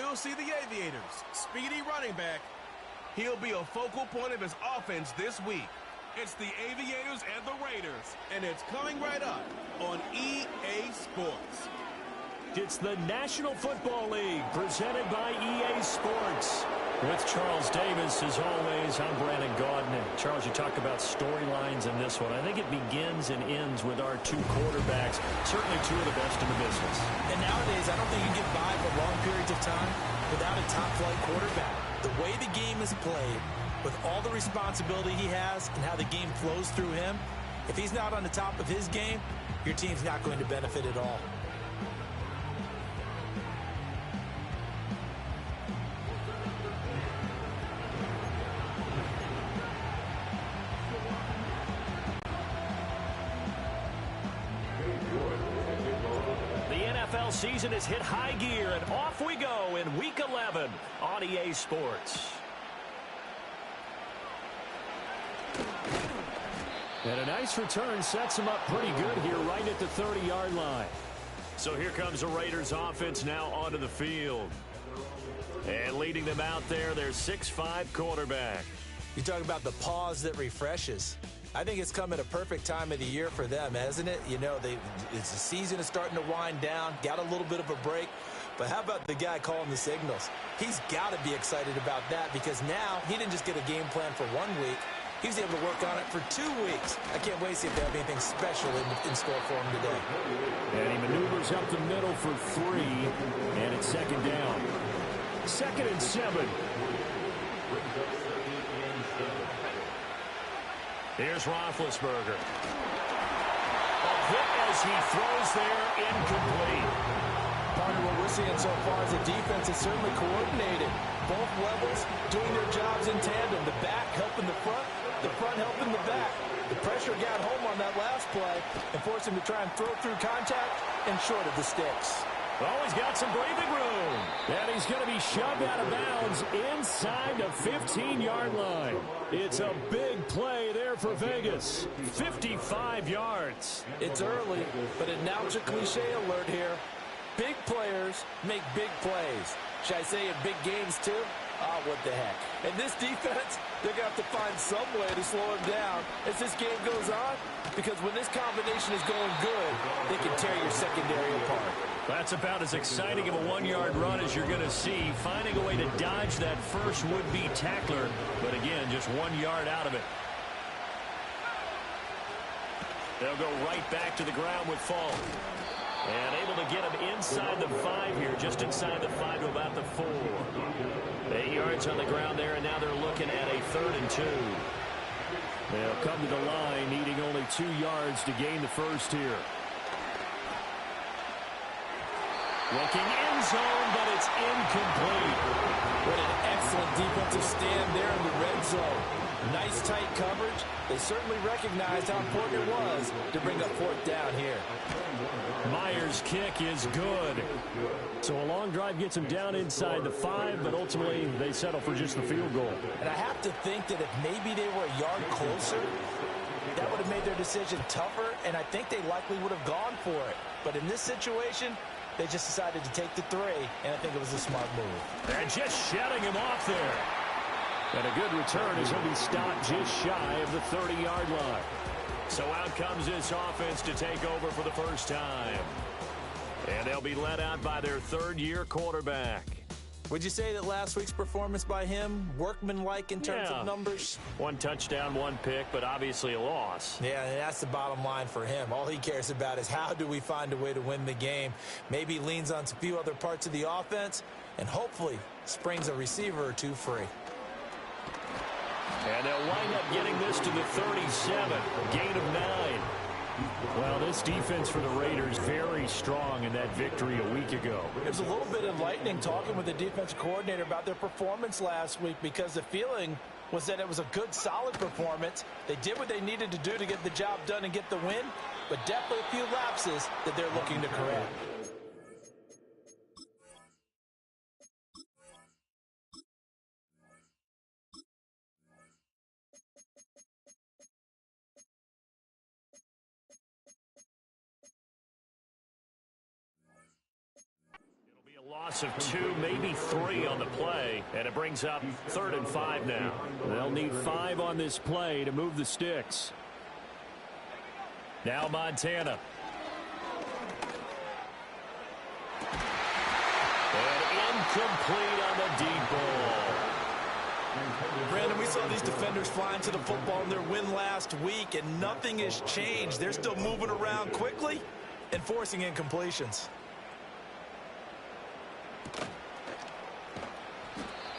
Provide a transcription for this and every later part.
we'll see the Aviators. Speedy running back. He'll be a focal point of his offense this week. It's the Aviators and the Raiders, and it's coming right up on EA Sports. It's the National Football League presented by EA Sports. With Charles Davis, as always, I'm Brandon Gaudin. Charles, you talk about storylines in this one. I think it begins and ends with our two quarterbacks, certainly two of the best in the business. And nowadays, I don't think you get by for long periods of time without a top-flight quarterback. The way the game is played, with all the responsibility he has and how the game flows through him, if he's not on the top of his game, your team's not going to benefit at all. NFL season has hit high gear, and off we go in Week 11 on EA Sports. And a nice return sets him up pretty good here right at the 30-yard line. So here comes the Raiders offense now onto the field. And leading them out there, their 6'5" quarterback. You talk about the pause that refreshes. I think it's come at a perfect time of the year for them, hasn't it? You know, the season is starting to wind down, got a little bit of a break. But how about the guy calling the signals? He's got to be excited about that because now he didn't just get a game plan for 1 week. He was able to work on it for 2 weeks. I can't wait to see if they have anything special in store for him today. And he maneuvers up the middle for 3, and it's second down. 2nd and 7. Here's Roethlisberger. A hit as he throws there, incomplete. Part of what we're seeing so far is the defense is certainly coordinated. Both levels doing their jobs in tandem. The back helping the front helping the back. The pressure got home on that last play and forced him to try and throw through contact and short of the sticks. Oh, he's got some breathing room. And he's going to be shoved out of bounds inside the 15-yard line. It's a big play there for Vegas. 55 yards. It's early, but announce a cliche alert here. Big players make big plays. Should I say in big games too? Oh, what the heck. And this defense, they're going to have to find some way to slow him down as this game goes on, because when this combination is going good, they can tear your secondary apart. That's about as exciting of a 1-yard run as you're going to see, finding a way to dodge that first would-be tackler, but again, just 1 yard out of it. They'll go right back to the ground with Falk. And able to get him inside the 5 here, just inside the 5 to about the 4. 8 yards on the ground there, and now they're looking at a 3rd and 2. They'll come to the line, needing only 2 yards to gain the first here. Looking end zone, but it's incomplete. What an excellent defensive stand there in the red zone. Nice tight coverage. They certainly recognized how important it was to bring up 4th down here. Myers' kick is good. So a long drive gets him down inside the 5, but ultimately they settle for just the field goal. And I have to think that if maybe they were a yard closer, that would have made their decision tougher, and I think they likely would have gone for it. But in this situation, they just decided to take the 3, and I think it was a smart move. And just shutting him off there. And a good return as he'll be stopped just shy of the 30-yard line. So out comes this offense to take over for the first time. And they'll be led out by their 3rd-year quarterback. Would you say that last week's performance by him, workmanlike in terms of numbers? 1 touchdown, 1 pick, but obviously a loss. Yeah, and that's the bottom line for him. All he cares about is how do we find a way to win the game. Maybe leans on a few other parts of the offense, and hopefully springs a receiver or 2 free. And they'll wind up getting this to the 37, gain of 9. Well, this defense for the Raiders very strong in that victory a week ago. It was a little bit enlightening talking with the defensive coordinator about their performance last week, because the feeling was that it was a good, solid performance. They did what they needed to do to get the job done and get the win, but definitely a few lapses that they're looking to correct. loss of 2, maybe 3 on the play, and it brings up 3rd and 5 now. They'll need 5 on this play to move the sticks. Now Montana. And incomplete on the deep ball. Brandon, we saw these defenders flying to the football in their win last week, and nothing has changed. They're still moving around quickly and forcing incompletions.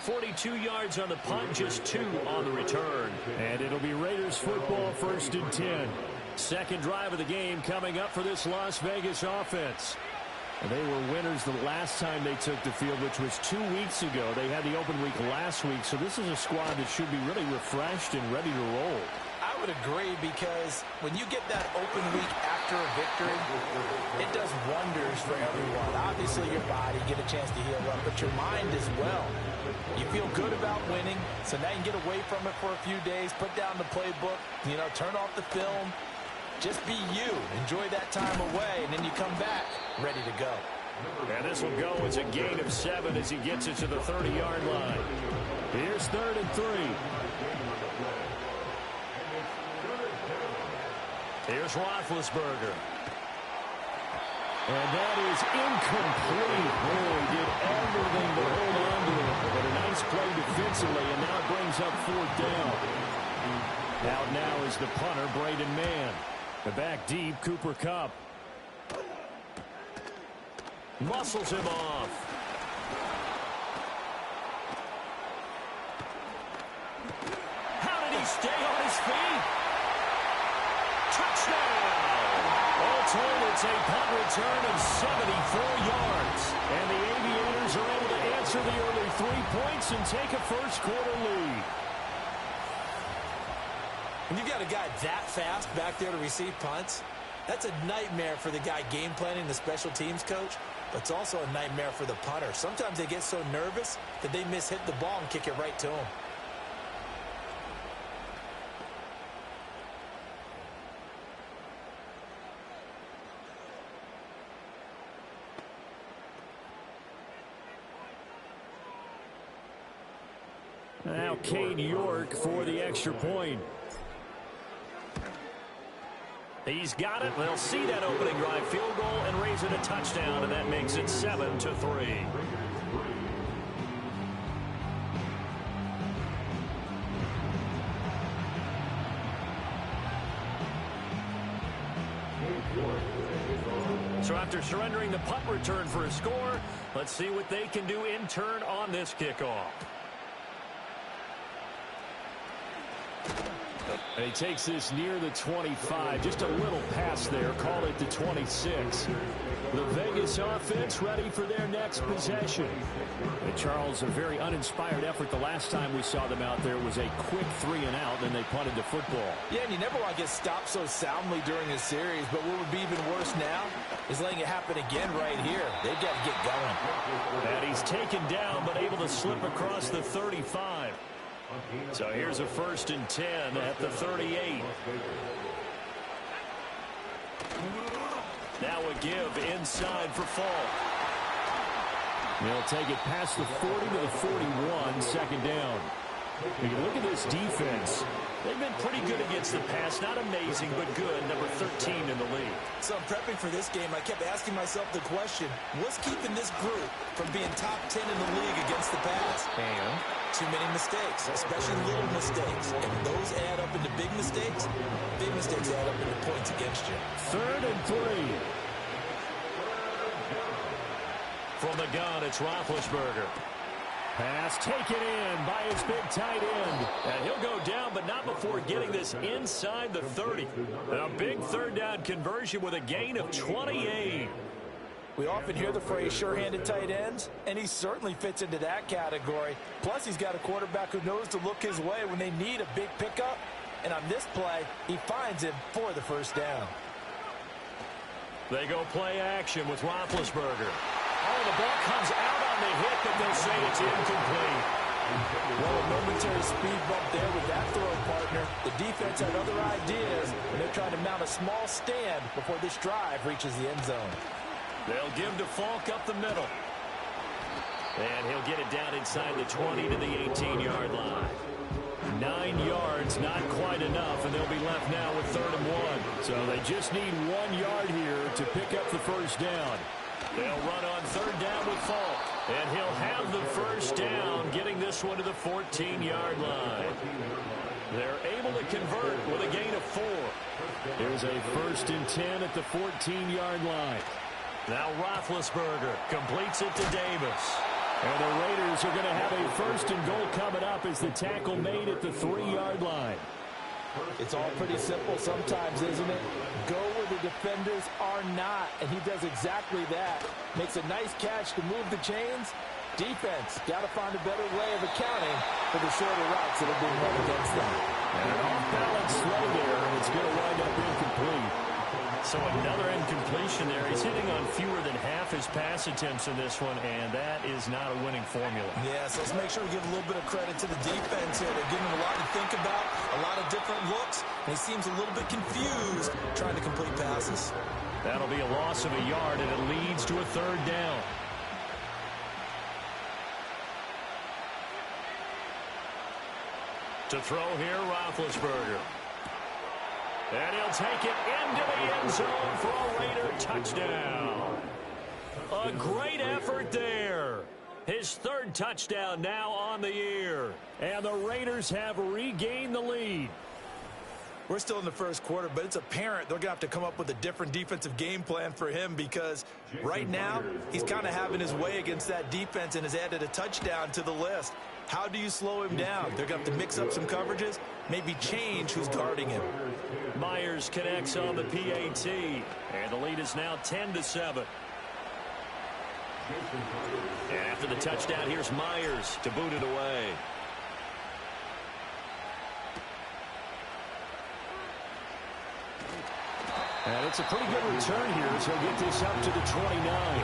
42 yards on the punt, just 2 on the return. And it'll be Raiders football, 1st and 10. Second drive of the game coming up for this Las Vegas offense. They were winners the last time they took the field, which was 2 weeks ago. They had the open week last week, so this is a squad that should be really refreshed and ready to roll. I would agree, because when you get that open week after a victory, it does wonders for everyone. Obviously, your body get a chance to heal up, but your mind as well. You feel good about winning, so now you can get away from it for a few days, put down the playbook, turn off the film. Just be you. Enjoy that time away, and then you come back ready to go. And this will go as a gain of 7 as he gets it to the 30-yard line. Here's 3rd and 3. Here's Roethlisberger. And that is incomplete. Oh, he did everything to hold on to it. But a nice play defensively, and now it brings up 4th down. Out now is the punter, Braden Mann. The back deep, Cooper Kupp. Muscles him off. How did he stay on his feet? Touchdown! All told, it's a punt return of 74 yards. And the Aviators are able to answer the early 3 points and take a first-quarter lead. When you got a guy that fast back there to receive punts, that's a nightmare for the guy game planning, the special teams coach, but it's also a nightmare for the punter. Sometimes they get so nervous that they miss-hit the ball and kick it right to him. Now Cade York for the extra point. He's got it. They'll see that opening drive field goal and raise it a touchdown, and that makes it 7-3. So after surrendering the punt return for a score, let's see what they can do in turn on this kickoff. And he takes this near the 25. Just a little pass there. Call it the 26. The Vegas offense ready for their next possession. And Charles, a very uninspired effort the last time we saw them out there was a quick 3-and-out, then they punted the football. Yeah, and you never want to get stopped so soundly during a series, but what would be even worse now is letting it happen again right here. They've got to get going. And he's taken down, but able to slip across the 35. So here's a 1st and 10 at the 38. Now a give inside for Falk. They'll take it past the 40 to the 41, 2nd down. You can look at this defense. They've been pretty good against the pass. Not amazing, but good. Number 13 in the league. So I'm prepping for this game. I kept asking myself the question, what's keeping this group from being top 10 in the league against the pass? And too many mistakes, especially little mistakes. And those add up into big mistakes. Big mistakes add up into points against you. 3rd and 3. From the gun, it's Roethlisberger. Pass taken in by his big tight end. And he'll go down, but not before getting this inside the 30. A big 3rd down conversion with a gain of 28. We often hear the phrase sure-handed tight ends, and he certainly fits into that category. Plus, he's got a quarterback who knows to look his way when they need a big pickup. And on this play, he finds him for the 1st down. They go play action with Roethlisberger. Oh, the ball comes out on the hit, but they'll say it's incomplete. Well, a momentary speed bump there with that throw, partner. The defense had other ideas, and they're trying to mount a small stand before this drive reaches the end zone. They'll give to Falk up the middle. And he'll get it down inside the 20 to the 18-yard line. 9 yards, not quite enough, and they'll be left now with 3rd and 1. So they just need 1 yard here to pick up the first down. They'll run on 3rd down with Falk. And he'll have the first down, getting this one to the 14-yard line. They're able to convert with a gain of 4. Here's a 1st and 10 at the 14-yard line. Now Roethlisberger completes it to Davis. And the Raiders are going to have a 1st and goal coming up as the tackle made at the 3-yard line. It's all pretty simple sometimes, isn't it? Go where the defenders are not, and he does exactly that. Makes a nice catch to move the chains. Defense, got to find a better way of accounting for the shorter routes that are being run against them. And an off-balance throw there, and it's going to wind up incomplete. So another incompletion there. He's hitting on fewer than half his pass attempts in this one, and that is not a winning formula. Yeah, so let's make sure we give a little bit of credit to the defense here. They're giving him a lot to think about, a lot of different looks, and he seems a little bit confused trying to complete passes. That'll be a loss of a yard, and it leads to a 3rd down. To throw here, Roethlisberger. And he'll take it into the end zone for a Raider touchdown. A great effort there. His 3rd touchdown now on the year. And the Raiders have regained the lead. We're still in the first quarter, but it's apparent they're going to have to come up with a different defensive game plan for him because right now he's kind of having his way against that defense and has added a touchdown to the list. How do you slow him down? They're going to have to mix up some coverages, maybe change who's guarding him. Myers connects on the PAT, and the lead is now 10-7. And after the touchdown, here's Myers to boot it away. And it's a pretty good return here as he'll get this up to the 29.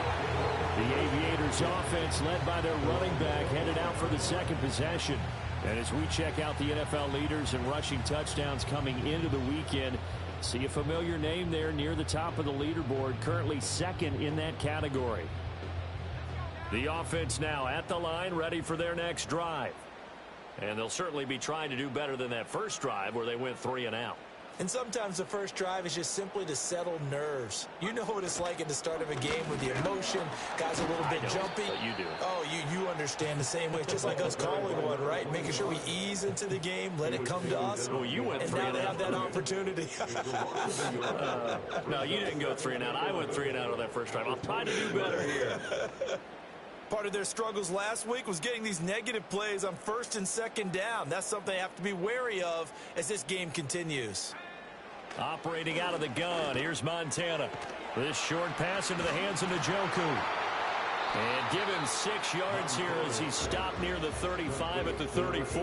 The Aviators offense led by their running back headed out for the 2nd possession. And as we check out the NFL leaders in rushing touchdowns coming into the weekend, see a familiar name there near the top of the leaderboard, currently 2nd in that category. The offense now at the line, ready for their next drive. And they'll certainly be trying to do better than that first drive where they went 3 and out. And sometimes the first drive is just simply to settle nerves. You know what it's like at the start of a game with the emotion. Guys are a little bit jumpy. But you do. Oh, you understand the same way. It's just like us calling one, right? Making sure we ease into the game, let it come to us. Well, you went 3 and out. And now they have that opportunity. No, you didn't go 3 and out. I went 3 and out on that first drive. I'll try to do better here. Part of their struggles last week was getting these negative plays on 1st and 2nd down. That's something they have to be wary of as this game continues. Operating out of the gun, here's Montana. This short pass into the hands of Njoku. And give him 6 yards here as he stopped near the 35 at the 34.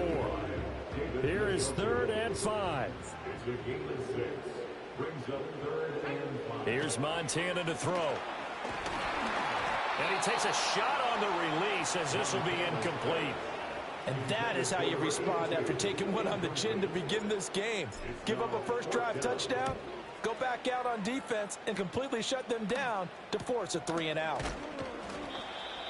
Here is 3rd and 5. Here's Montana to throw. And he takes a shot on the release as this will be incomplete. And that is how you respond after taking one on the chin to begin this game. Give up a first drive touchdown, go back out on defense, and completely shut them down to force a 3 and out.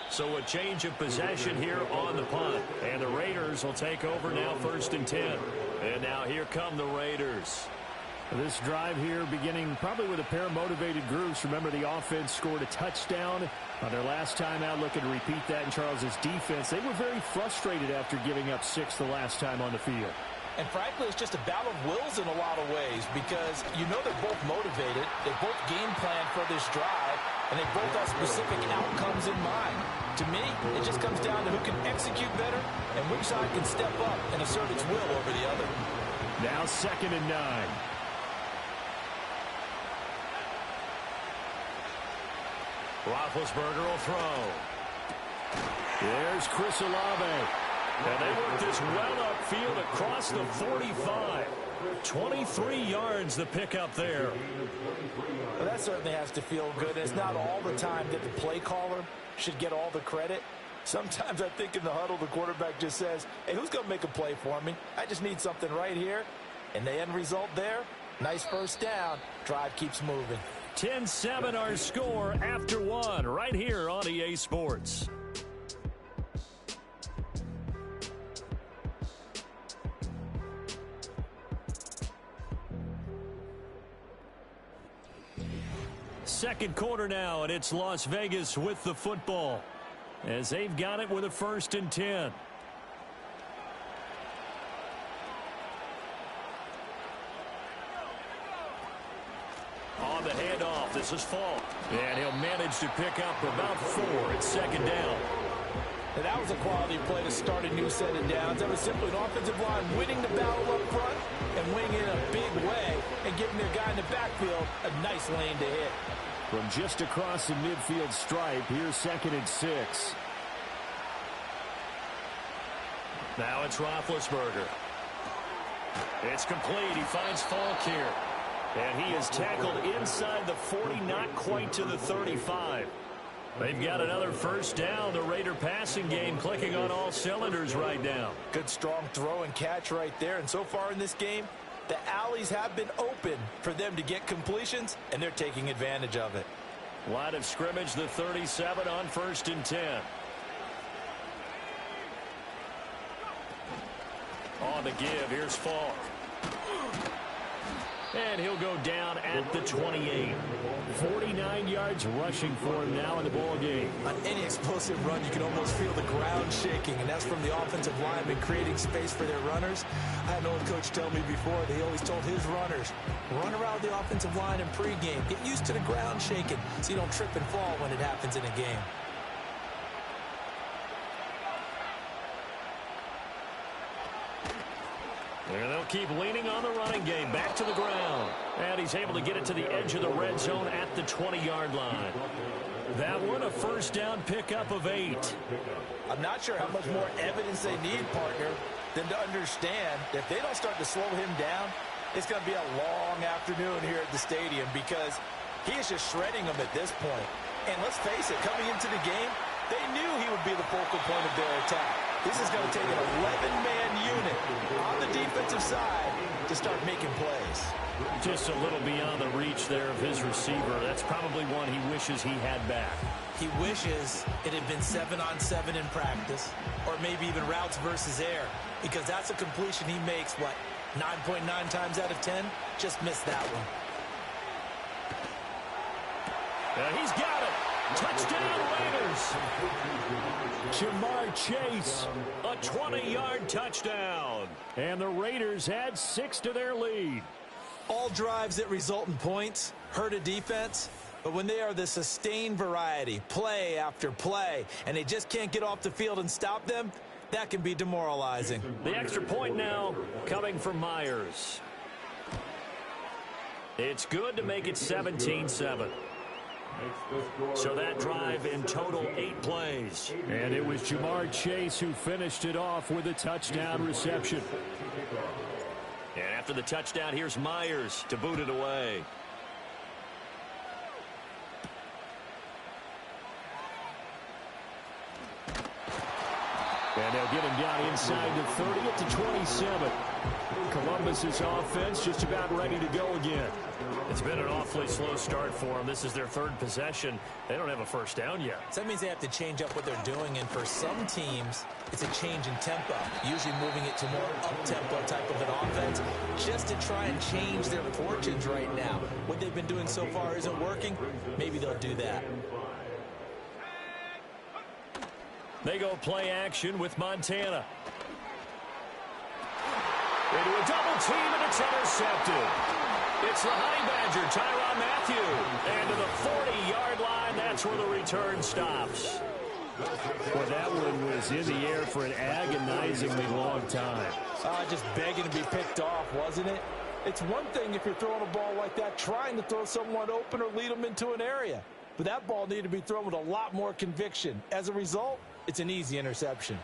So a change of possession here on the punt. And the Raiders will take over now 1st and 10. And now here come the Raiders. This drive here beginning probably with a pair of motivated groups. Remember, the offense scored a touchdown on their last time out, looking to repeat that in Charles's defense. They were very frustrated after giving up 6 the last time on the field. And frankly, it's just a battle of wills in a lot of ways because you know they're both motivated. They both game plan for this drive, and they both have specific outcomes in mind. To me, it just comes down to who can execute better and which side can step up and assert its will over the other. Now 2nd and 9. Roethlisberger will throw. There's Chris Olave. And they work this well upfield across the 45. 23 yards the pickup there. Well, that certainly has to feel good. It's not all the time that the play caller should get all the credit. Sometimes I think in the huddle, the quarterback just says, hey, who's going to make a play for me? I just need something right here. And the end result there, nice first down. Drive keeps moving. 10-7 our score after 1 right here on EA Sports. second quarter now, and it's Las Vegas with the football as they've got it with a 1st and 10. On the handoff, this is Falk. And he'll manage to pick up about 4. It's 2nd down. And that was a quality play to start a new set of downs. That was simply an offensive line winning the battle up front and winning in a big way and giving their guy in the backfield a nice lane to hit. From just across the midfield stripe, here's 2nd and 6. Now it's Roethlisberger. It's complete. He finds Falk here. And he is tackled inside the 40, not quite to the 35. They've got another 1st down. The Raider passing game clicking on all cylinders right now. Good strong throw and catch right there. And so far in this game, the alleys have been open for them to get completions, and they're taking advantage of it. Line of scrimmage, the 37 on 1st and 10. On the give, here's Falk. And he'll go down at the 28. 49 yards rushing for him now in the ball game. On any explosive run, you can almost feel the ground shaking, and that's from the offensive linemen creating space for their runners. I had an old coach tell me before, he always told his runners, run around the offensive line in pregame. Get used to the ground shaking so you don't trip and fall when it happens in a game. And they'll keep leaning on the running game. Back to the ground. And he's able to get it to the edge of the red zone at the 20-yard line. That one a 1st down pickup of 8. I'm not sure how much more evidence they need, partner, than to understand that if they don't start to slow him down, it's going to be a long afternoon here at the stadium because he is just shredding them at this point. And let's face it, coming into the game, they knew he would be the focal point of their attack. This is going to take an 11-man unit on the defensive side to start making plays. Just a little beyond the reach there of his receiver. That's probably one he wishes he had back. He wishes it had been 7-on-7 in practice, or maybe even routes versus air, because that's a completion he makes, 9.9 times out of 10? Just missed that one. And he's got it. Touchdown, Raiders. Jamar Chase, A 20-yard touchdown. and the Raiders add 6 to their lead. All drives that result in points hurt a defense, but when they are the sustained variety, play after play, and they just can't get off the field and stop them, that can be demoralizing. The extra point now coming from Myers. It's good to make it 17-7. So that drive in total 8 plays. And it was Jamar Chase who finished it off with a touchdown reception. And after the touchdown, here's Myers to boot it away. And they'll get him down inside the 30 at the 27. Columbus's offense just about ready to go again. It's been an awfully slow start for them. This is their 3rd possession. They don't have a 1st down yet. So that means they have to change up what they're doing, and for some teams, it's a change in tempo, usually moving it to more up-tempo type of an offense, just to try and change their fortunes right now. What they've been doing so far isn't working. Maybe they'll do that. They go play action with Montana. Into a double team, and it's intercepted. It's the Honey Badger, Tyrann Mathieu. And to the 40-yard line, that's where the return stops. Well, that one was in the air for an agonizingly long time. Just begging to be picked off, wasn't it? It's one thing if you're throwing a ball like that, trying to throw someone open or lead them into an area. But that ball needed to be thrown with a lot more conviction. As a result, it's an easy interception.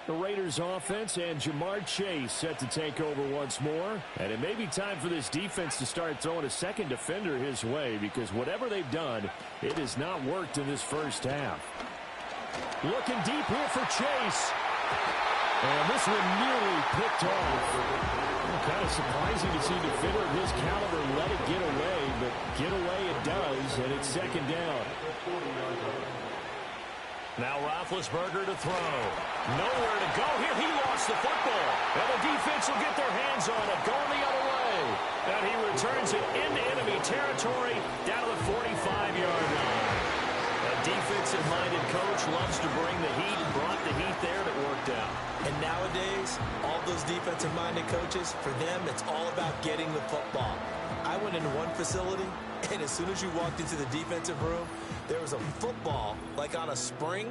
The Raiders offense and Jamar Chase set to take over once more. And it may be time for this defense to start throwing a second defender his way, because whatever they've done, it has not worked in this first half. Looking deep here for Chase. And this one nearly picked off. Kind of surprising to see a defender of his caliber let it get away, but get away it does, and it's 2nd down. Now Roethlisberger to throw. Nowhere to go here. He lost the football. And the defense will get their hands on it, going the other way. And he returns it into enemy territory down to the 45-yard line. A defensive-minded coach loves to bring the heat, brought the heat there, and it worked out. And nowadays, all those defensive-minded coaches, for them, it's all about getting the football. I went into one facility, and as soon as you walked into the defensive room, there was a football, like on a spring,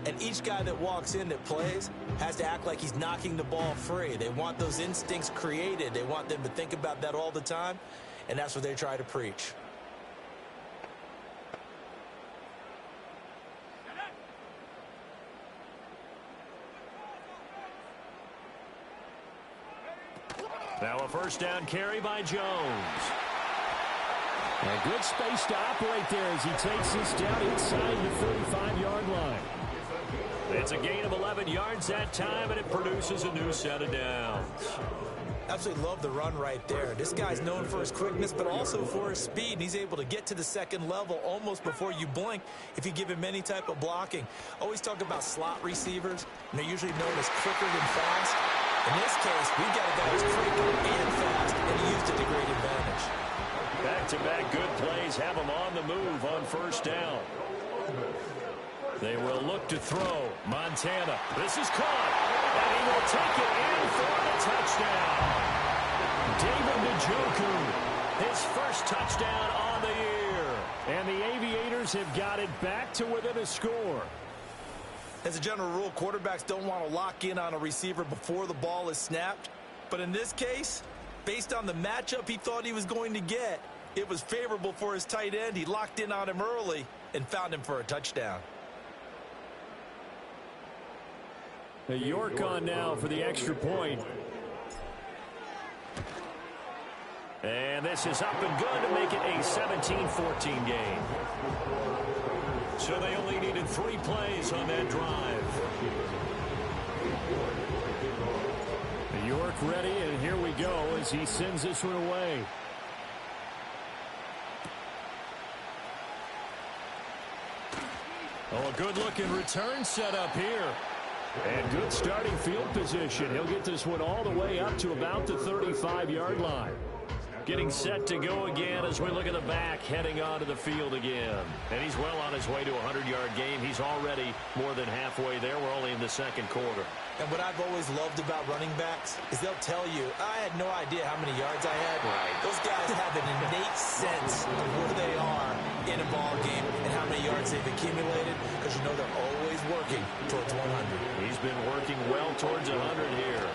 and each guy that walks in that plays has to act like he's knocking the ball free. They want those instincts created. They want them to think about that all the time, and that's what they try to preach. Now a first down carry by Jones. A good space to operate there as he takes this down inside the 35-yard line. It's a gain of 11 yards that time, and it produces a new set of downs. Absolutely love the run right there. This guy's known for his quickness, but also for his speed. He's able to get to the second level almost before you blink if you give him any type of blocking. Always talk about slot receivers, and they're usually known as quicker than fast. In this case, we've got a guy who's quick and fast, and he used it to great advantage. Back-to-back good plays have him on the move on first down. They will look to throw. Montana. This is caught. And he will take it in for the touchdown. David Njoku, his first touchdown on the year. And the Aviators have got it back to within a score. As a general rule, quarterbacks don't want to lock in on a receiver before the ball is snapped. But in this case, based on the matchup he thought he was going to get, it was favorable for his tight end. He locked in on him early and found him for a touchdown. York on now for the extra point. And this is up and good to make it a 17-14 game. So they only needed 3 plays on that drive. York ready, and here we go as he sends this one away. Oh, a good-looking return set up here. And good starting field position. He'll get this one all the way up to about the 35-yard line. Getting set to go again as we look at the back, heading onto the field again. And he's well on his way to a 100-yard game. He's already more than halfway there. We're only in the second quarter. And what I've always loved about running backs is they'll tell you, I had no idea how many yards I had. Right. Those guys have an innate sense of where they are in a ball game and how many yards they've accumulated, because you know they're always working towards 100. He's been working well towards 100 here.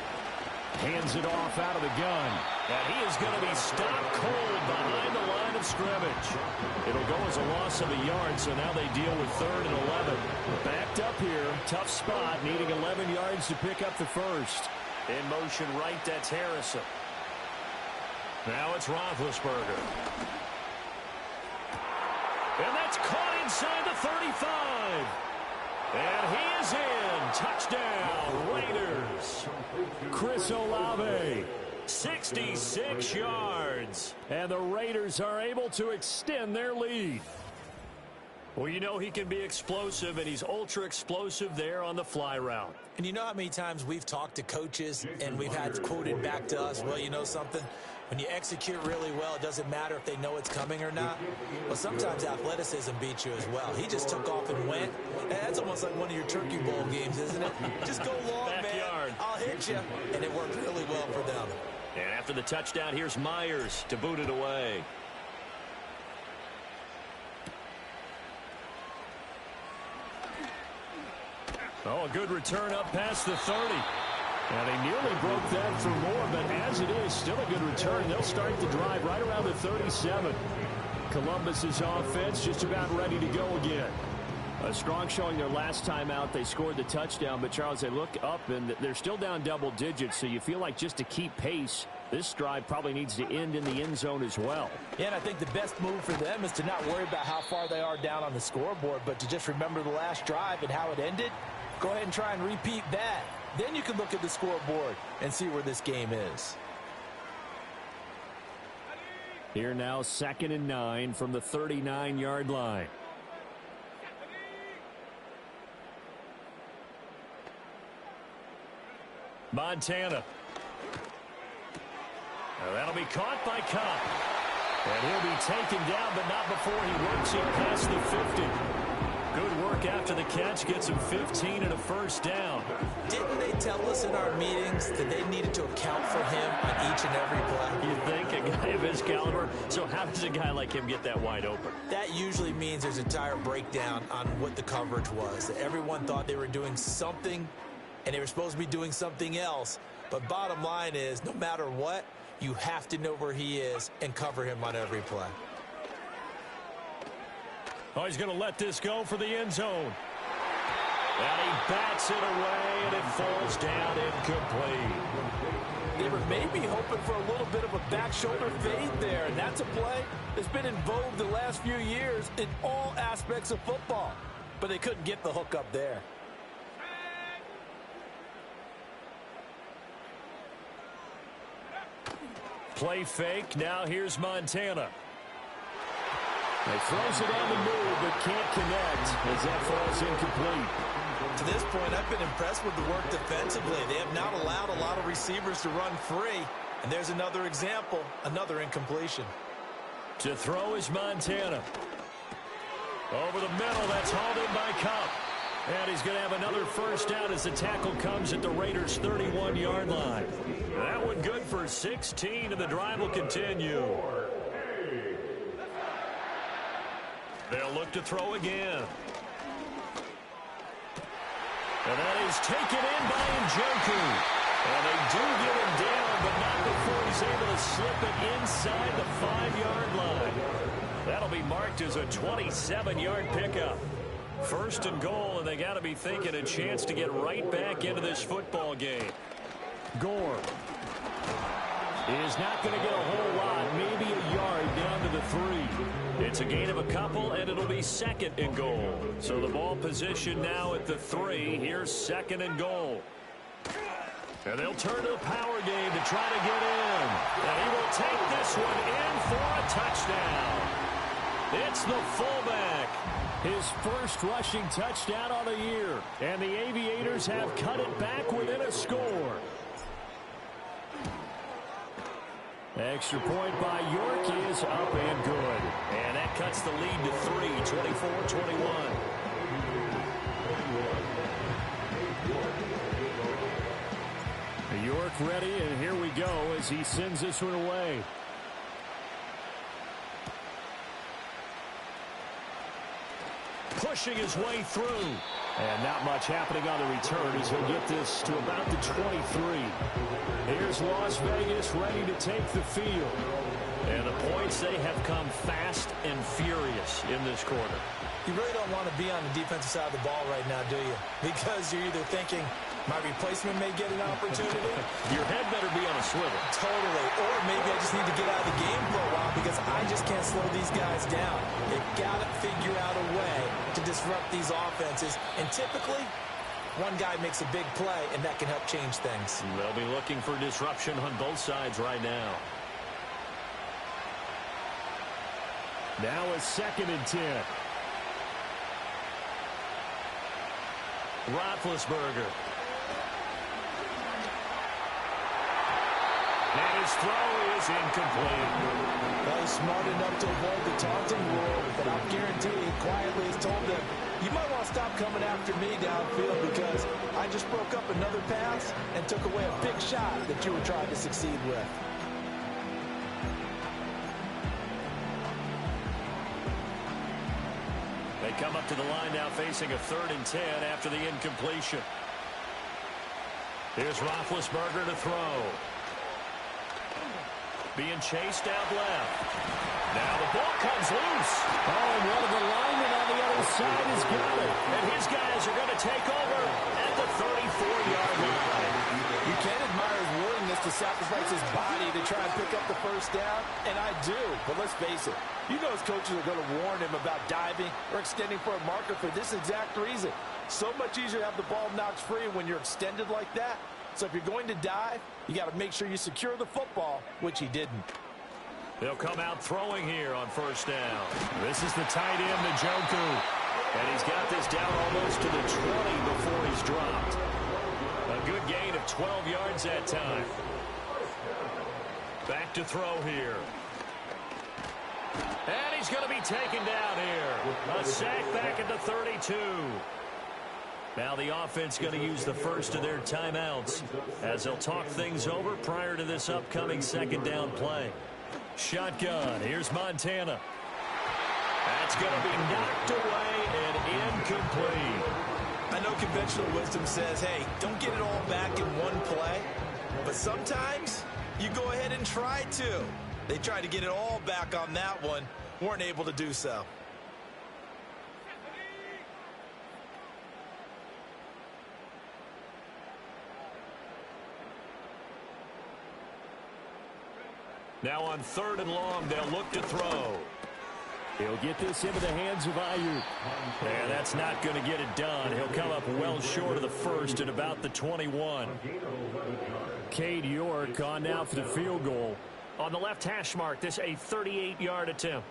Hands it off out of the gun. And he is going to be stopped cold behind the line of scrimmage. It'll go as a loss of a yard, so now they deal with 3rd and 11. Backed up here. Tough spot, needing 11 yards to pick up the first. In motion right, that's Harrison. Now it's Roethlisberger. And that's caught inside the 35. And he is in. Touchdown, Raiders. Chris Olave. 66 yards. And the Raiders are able to extend their lead. Well, you know he can be explosive, and he's ultra-explosive there on the fly route. And you know how many times we've talked to coaches and we've had quoted back to us, well, you know something? When you execute really well, it doesn't matter if they know it's coming or not. Well, sometimes athleticism beats you as well. He just took off and went. And that's almost like one of your Turkey Bowl games, isn't it? Just go long, Backyard. man. I'll hit you. And it worked really well for them. And after the touchdown, here's Myers to boot it away. Oh, a good return up past the 30. And he nearly broke that for more, but as it is, still a good return. They'll start the drive right around the 37. Columbus's offense just about ready to go again. A strong showing their last time out. They scored the touchdown, but Charles, they look up and they're still down double digits, so you feel like just to keep pace, this drive probably needs to end in the end zone as well. Yeah, and I think the best move for them is to not worry about how far they are down on the scoreboard, but to just remember the last drive and how it ended. Go ahead and try and repeat that. Then you can look at the scoreboard and see where this game is. Here now, 2nd and 9 from the 39-yard line. Montana. Now that'll be caught by Cup. And he'll be taken down, but not before he works it past the 50. Good work after the catch. Gets him 15 and a first down. Didn't they tell us in our meetings that they needed to account for him on each and every play? You think a guy of his caliber? So how does a guy like him get that wide open? That usually means there's an entire breakdown on what the coverage was. Everyone thought they were doing something, and they were supposed to be doing something else. But bottom line is, no matter what, you have to know where he is and cover him on every play. Oh, he's going to let this go for the end zone. And he bats it away, and it falls down incomplete. They were maybe hoping for a little bit of a back shoulder fade there, and that's a play that's been in vogue the last few years in all aspects of football. But they couldn't get the hook up there. Play fake. Now here's Montana. He throws it on the move, but can't connect as that falls incomplete. To this point, I've been impressed with the work defensively. They have not allowed a lot of receivers to run free. And there's another example, another incompletion. To throw is Montana. Over the middle, that's hauled in by Cup. And he's going to have another first down as the tackle comes at the Raiders' 31-yard line. That one good for 16, and the drive will continue. They'll look to throw again. And that is taken in by Njoku. And they do get him down, but not before he's able to slip it inside the 5-yard line. That'll be marked as a 27-yard pickup. First and goal, and they got to be thinking a chance to get right back into this football game. Gore is not going to get a whole lot, maybe a yard down to the 3. It's a gain of a couple, and it'll be second and goal. So the ball position now at the 3. Here's second and goal. And they'll turn to the power game to try to get in. And he will take this one in for a touchdown. It's the fullback. His first rushing touchdown on the year. And the Aviators have cut it back within a score. Extra point by York is up and good. And that cuts the lead to 3, 24-21. York ready, and here we go as he sends this one away. Pushing his way through. And not much happening on the return as he'll get this to about the 23. Here's Las Vegas ready to take the field. And the points, they have come fast and furious in this quarter. You really don't want to be on the defensive side of the ball right now, do you? Because you're either thinking, my replacement may get an opportunity. Your head better be on a swivel. Totally. Or maybe I just need to get out of the game for a while because I just can't slow these guys down. They've got to figure out a way to disrupt these offenses. And typically, one guy makes a big play, and that can help change things. They'll be looking for disruption on both sides right now. Now a second and 10. Roethlisberger. And his throw is incomplete. Well, he's smart enough to avoid the taunting rule, but I'll guarantee he quietly has told them, you might want to stop coming after me downfield because I just broke up another pass and took away a big shot that you were trying to succeed with. They come up to the line now facing a 3rd and 10 after the incompletion. Here's Roethlisberger to throw. Being chased out left. Now the ball comes loose. Oh, and one of the linemen on the other side has got it. And his guys are going to take over at the 34-yard line. You can admire his willingness to sacrifice his body to try and pick up the first down, and I do. But let's face it, you know his coaches are going to warn him about diving or extending for a marker for this exact reason. So much easier to have the ball knocked free when you're extended like that. So if you're going to dive, you got to make sure you secure the football, which he didn't. They'll come out throwing here on first down. This is the tight end, Njoku. And he's got this down almost to the 20 before he's dropped. A good gain of 12 yards that time. Back to throw here. And he's going to be taken down here. A sack back at the 32. Now the offense going to use the first of their timeouts as they'll talk things over prior to this upcoming second down play. Shotgun. Here's Montana. That's going to be knocked away and incomplete. I know conventional wisdom says, hey, don't get it all back in one play. But sometimes you go ahead and try to. They tried to get it all back on that one. Weren't able to do so. Now on 3rd and long, they'll look to throw. He'll get this into the hands of Ayuk. And that's not going to get it done. He'll come up well short of the first at about the 21. Cade York on now for the field goal. On the left hash mark, this a 38-yard attempt.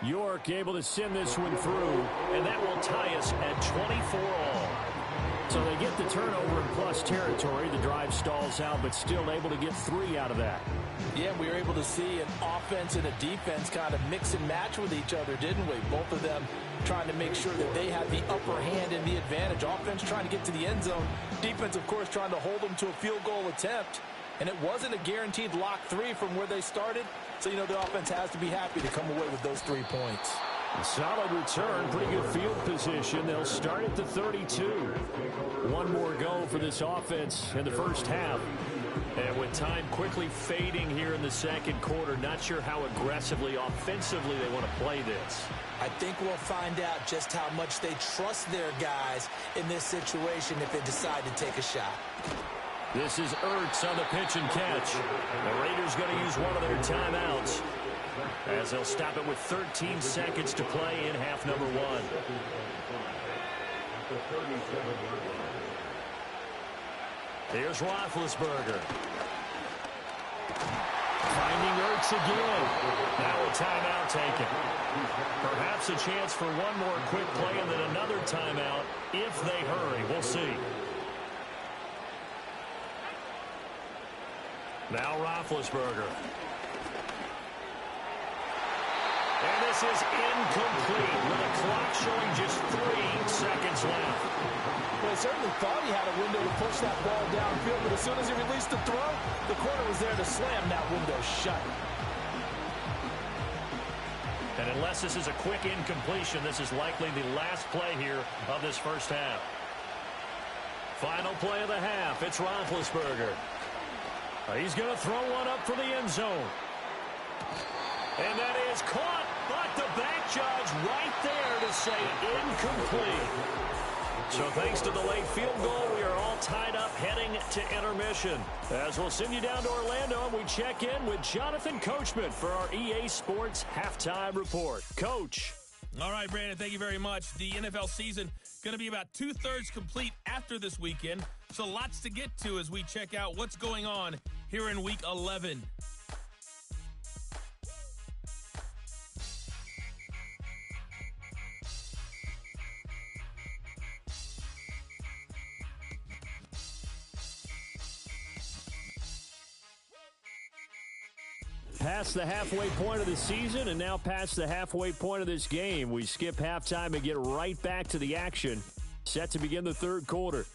York able to send this one through. And that will tie us at 24 all. So they get the turnover in plus territory. The drive stalls out, but still able to get 3 out of that. Yeah, we were able to see an offense and a defense kind of mix and match with each other, didn't we? Both of them trying to make sure that they had the upper hand and the advantage. Offense trying to get to the end zone. Defense, of course, trying to hold them to a field goal attempt. And it wasn't a guaranteed lock 3 from where they started. So, you know, the offense has to be happy to come away with those 3 points. Solid return, pretty good field position. They'll start at the 32. One more go for this offense in the first half. And with time quickly fading here in the second quarter, not sure how aggressively, offensively they want to play this. I think we'll find out just how much they trust their guys in this situation if they decide to take a shot. This is Ertz on the pitch and catch. The Raiders going to use one of their timeouts as they'll stop it with 13 seconds to play in half number 1. Here's Roethlisberger. Finding Ertz again. Now a timeout taken. Perhaps a chance for one more quick play and then another timeout if they hurry. We'll see. Now Roethlisberger. And this is incomplete with the clock showing just 3 seconds left. Well, he certainly thought he had a window to push that ball downfield, but as soon as he released the throw, the corner was there to slam that window shut. And unless this is a quick incompletion, this is likely the last play here of this first half. Final play of the half. It's Roethlisberger. He's going to throw one up for the end zone. And that is caught, but the back judge right there to say incomplete. So thanks to the late field goal, we are all tied up heading to intermission. As we'll send you down to Orlando, and we check in with Jonathan Coachman for our EA Sports Halftime Report. Coach. All right, Brandon, thank you very much. The NFL season going to be about 2/3 complete after this weekend, so lots to get to as we check out what's going on here in Week 11. Past the halfway point of the season and now past the halfway point of this game. We skip halftime and get right back to the action. Set to begin the third quarter.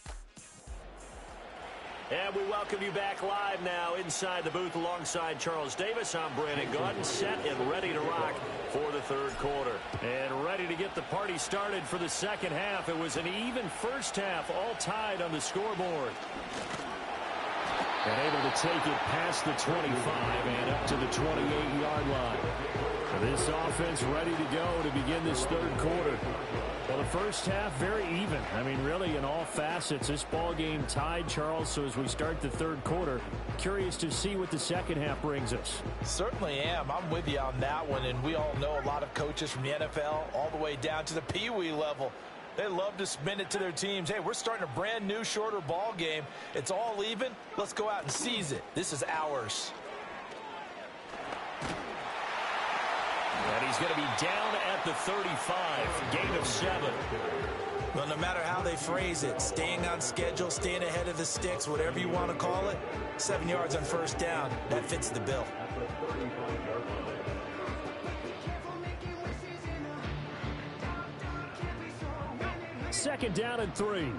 And we welcome you back live now inside the booth alongside Charles Davis. I'm Brandon Gaudin, set and ready to rock for the third quarter. And ready to get the party started for the second half. It was an even first half, all tied on the scoreboard. And able to take it past the 25 and up to the 28-yard line. This offense ready to go to begin this third quarter. Well, the first half very even. I mean, really in all facets, this ball game tied, Charles. So as we start the third quarter, curious to see what the second half brings us. Certainly am. I'm with you on that one. And we all know a lot of coaches from the NFL all the way down to the Pee-wee level. They love to spin it to their teams. Hey, we're starting a brand new, shorter ball game. It's all even. Let's go out and seize it. This is ours. And he's going to be down at the 35. Gain of 7. Well, no matter how they phrase it, staying on schedule, staying ahead of the sticks, whatever you want to call it, 7 yards on first down, that fits the bill. Second down and 3.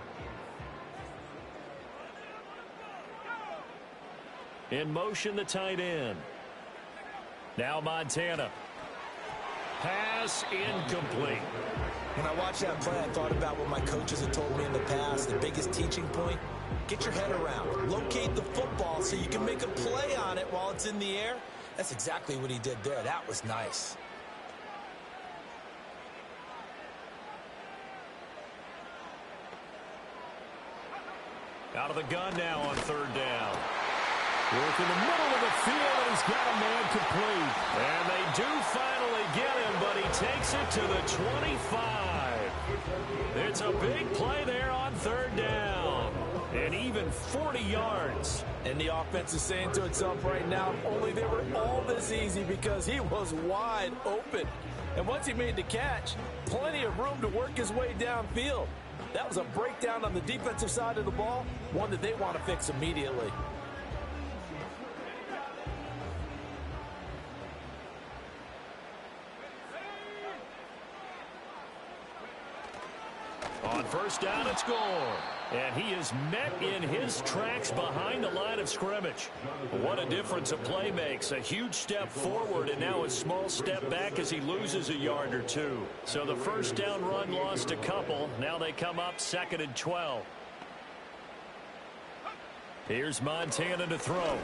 In motion, the tight end. Now Montana. Pass incomplete. When I watched that play, I thought about what my coaches had told me in the past. The biggest teaching point, get your head around. Locate the football so you can make a play on it while it's in the air. That's exactly what he did there. That was nice. Out of the gun now on third down. Work in the middle of the field, and he's got a man complete. And they do finally get him, but he takes it to the 25. It's a big play there on third down. And even 40 yards. And the offense is saying to itself right now, only they were all this easy because he was wide open. And once he made the catch, plenty of room to work his way downfield. That was a breakdown on the defensive side of the ball, one that they want to fix immediately. On first down, it's gone. And he is met in his tracks behind the line of scrimmage. What a difference a play makes. A huge step forward and now a small step back as he loses a yard or two. So the first down run lost a couple. Now they come up 2nd and 12. Here's Montana to throw.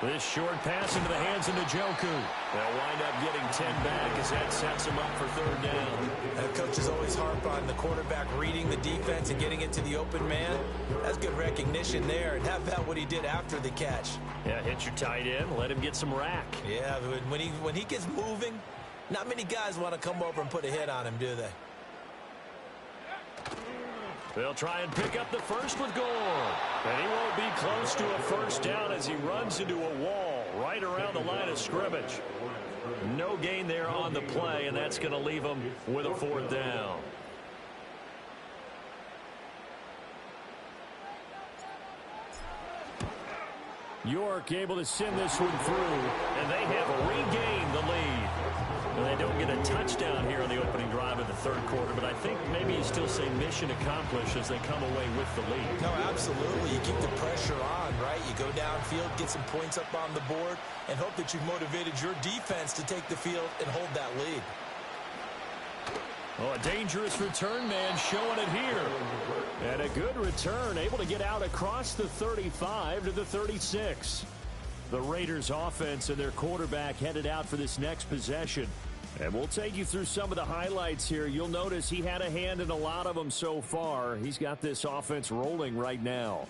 This short pass into the hands of Njoku. They'll wind up getting 10 back as that sets him up for third down. And coaches always harp on the quarterback reading the defense and getting it to the open man. That's good recognition there. And how about what he did after the catch? Yeah, hit your tight end, let him get some rack. Yeah, when he gets moving, not many guys want to come over and put a hit on him, do they? They'll try and pick up the first with Gore. And he won't be close to a first down as he runs into a wall right around the line of scrimmage. No gain there on the play, and that's going to leave him with a fourth down. York able to send this one through. And they have regained the lead. And they don't get a touchdown here on the opening drive of the third quarter, but I think maybe you still say mission accomplished as they come away with the lead. No, absolutely. You keep the pressure on, right? You go downfield, get some points up on the board, and hope that you've motivated your defense to take the field and hold that lead. Oh, a dangerous return man showing it here. And a good return, able to get out across the 35 to the 36. The Raiders offense and their quarterback headed out for this next possession. And we'll take you through some of the highlights here. You'll notice he had a hand in a lot of them so far. He's got this offense rolling right now.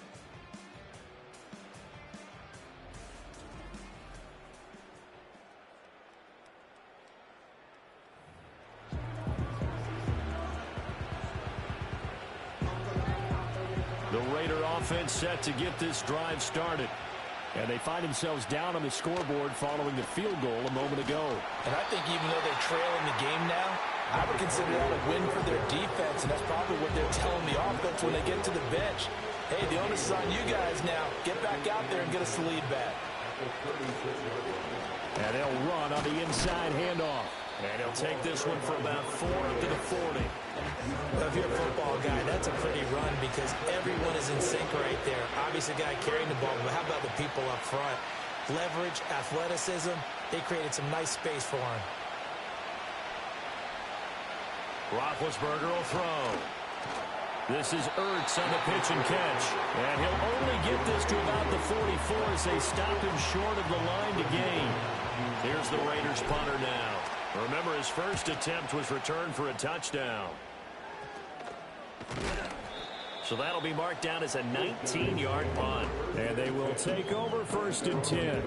The Raider offense set to get this drive started. And they find themselves down on the scoreboard following the field goal a moment ago. And I think even though they're trailing the game now, I would consider that a win for their defense, and that's probably what they're telling the offense when they get to the bench. Hey, the onus is on you guys now. Get back out there and get us the lead back. And they'll run on the inside handoff. And he'll take this one for about 4 up to the 40. Well, if you're a football guy, that's a pretty run because everyone is in sync right there. Obviously, the guy carrying the ball, but how about the people up front? Leverage, athleticism, they created some nice space for him. Roethlisberger will throw. This is Ertz on the pitch and catch. And he'll only get this to about the 44 as they stop him short of the line to gain. Here's the Raiders punter now. Remember, his first attempt was returned for a touchdown. So that'll be marked down as a 19-yard punt. And they will take over 1st and 10.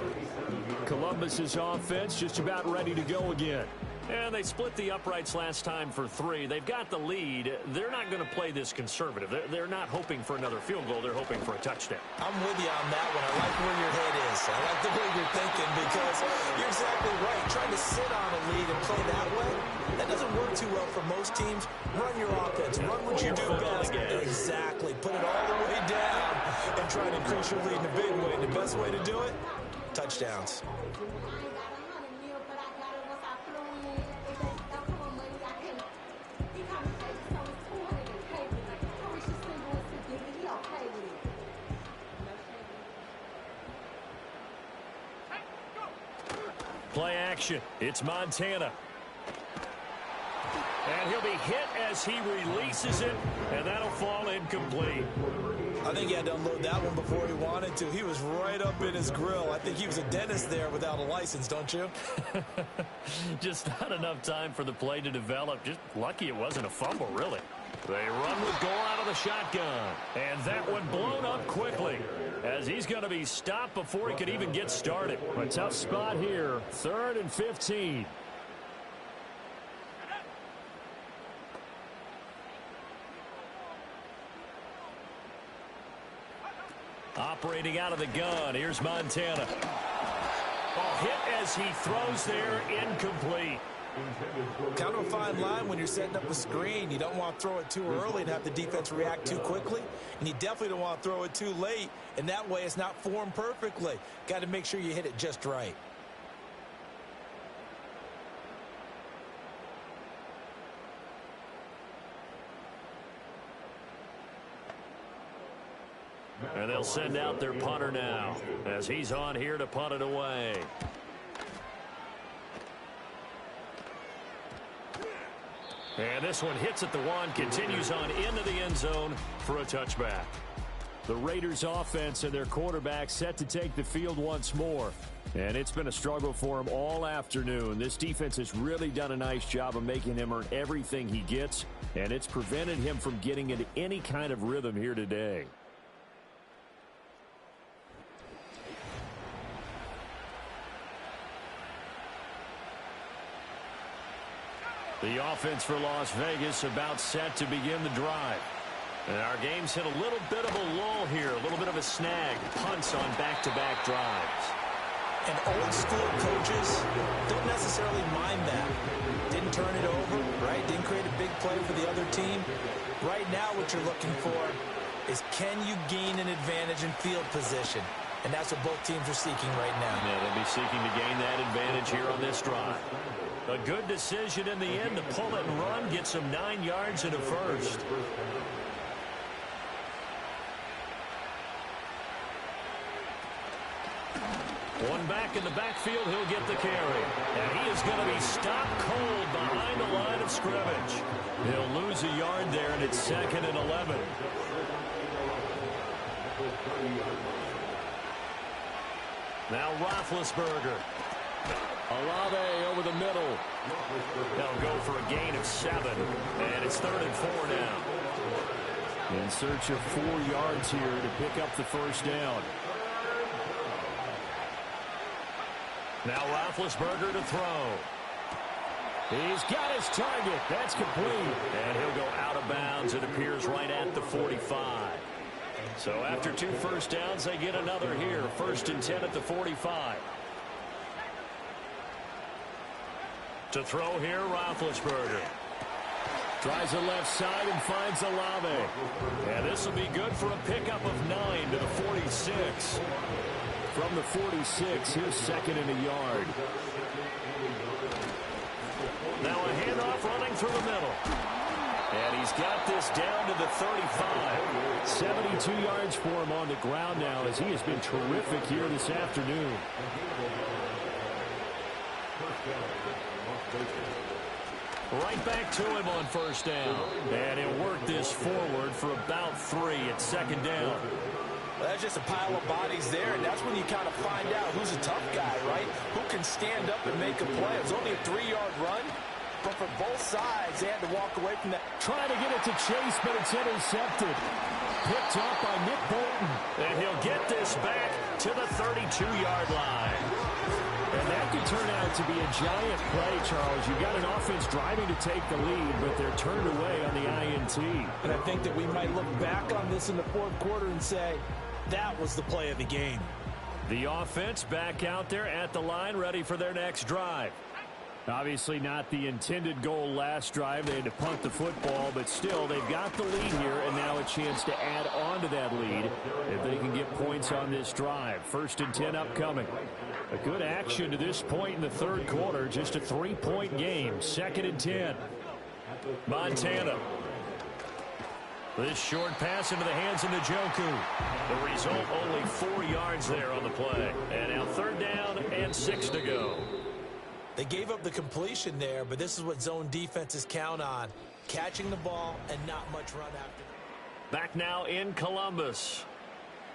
Columbus's offense just about ready to go again. And they split the uprights last time for 3. They've got the lead. They're not going to play this conservative. They're not hoping for another field goal. They're hoping for a touchdown. I'm with you on that one. I like where your head is. I like the way you're thinking because you're exactly right. Trying to sit on a lead and play that way, that doesn't work too well for most teams, run your offense. Run what you do best. Exactly. Put it all the way down and try to increase your lead in a big way. And the best way to do it, touchdowns. Play action. It's Montana. And he'll be hit as he releases it, and that'll fall incomplete. I think he had to unload that one before he wanted to. He was right up in his grill. I think he was a dentist there without a license, don't you? Just not enough time for the play to develop. Just lucky it wasn't a fumble, really. They run with goal out of the shotgun. And that one blown up quickly, as he's going to be stopped before he could even get started. A tough spot here. 3rd and 15. Operating out of the gun, here's Montana. Hit as he throws there, incomplete. Kind of a fine line when you're setting up a screen. You don't want to throw it too early and have the defense react too quickly. And you definitely don't want to throw it too late. And that way it's not formed perfectly. Got to make sure you hit it just right. And they'll send out their punter now, as he's on here to punt it away. And this one hits at the 1, continues on into the end zone for a touchback. The Raiders offense and their quarterback set to take the field once more. And it's been a struggle for him all afternoon. This defense has really done a nice job of making him earn everything he gets, and it's prevented him from getting into any kind of rhythm here today. The offense for Las Vegas about set to begin the drive. And our game's hit a little bit of a lull here, a little bit of a snag. Punts on back-to-back drives. And old-school coaches don't necessarily mind that. Didn't turn it over, right? Didn't create a big play for the other team. Right now what you're looking for is, can you gain an advantage in field position? And that's what both teams are seeking right now. Yeah, they'll be seeking to gain that advantage here on this drive. A good decision in the end to pull it and run, get some 9 yards and a first. One back in the backfield, he'll get the carry. And he is going to be stopped cold behind the line of scrimmage. He'll lose a yard there, and it's 2nd and 11. Now Roethlisberger. Olave over the middle. They'll go for a gain of 7. And it's 3rd and 4 now. In search of 4 yards here to pick up the first down. Now Roethlisberger to throw. He's got his target. That's complete. And he'll go out of bounds. It appears right at the 45. So after 2 first downs, they get another here. 1st and 10 at the 45. To throw here, Roethlisberger. Tries the left side and finds Olave. And this will be good for a pickup of 9 to the 46. From the 46, here's 2nd and a yard. Now a handoff running through the middle. And he's got this down to the 35. 72 yards for him on the ground now, as he has been terrific here this afternoon. Right back to him on 1st down. And he'll work this forward for about 3 at 2nd down. Well, that's just a pile of bodies there, and that's when you kind of find out who's a tough guy, right? Who can stand up and make a play. It was only a 3-yard run, but for both sides, they had to walk away from that. Trying to get it to Chase, but it's intercepted. Picked up by Nick Bolton. And he'll get this back to the 32-yard line. And that could turn out to be a giant play, Charles. You've got an offense driving to take the lead, but they're turned away on the INT. And I think that we might look back on this in the 4th quarter and say, that was the play of the game. The offense back out there at the line, ready for their next drive. Obviously not the intended goal last drive. They had to punt the football, but still they've got the lead here and now a chance to add on to that lead if they can get points on this drive. 1st and 10 upcoming. A good action to this point in the third quarter. Just a 3-point game. 2nd and 10. Montana. This short pass into the hands of Njoku. The result, only 4 yards there on the play. And now 3rd down and 6 to go. They gave up the completion there, but this is what zone defenses count on. Catching the ball and not much run after. Back now in Columbus.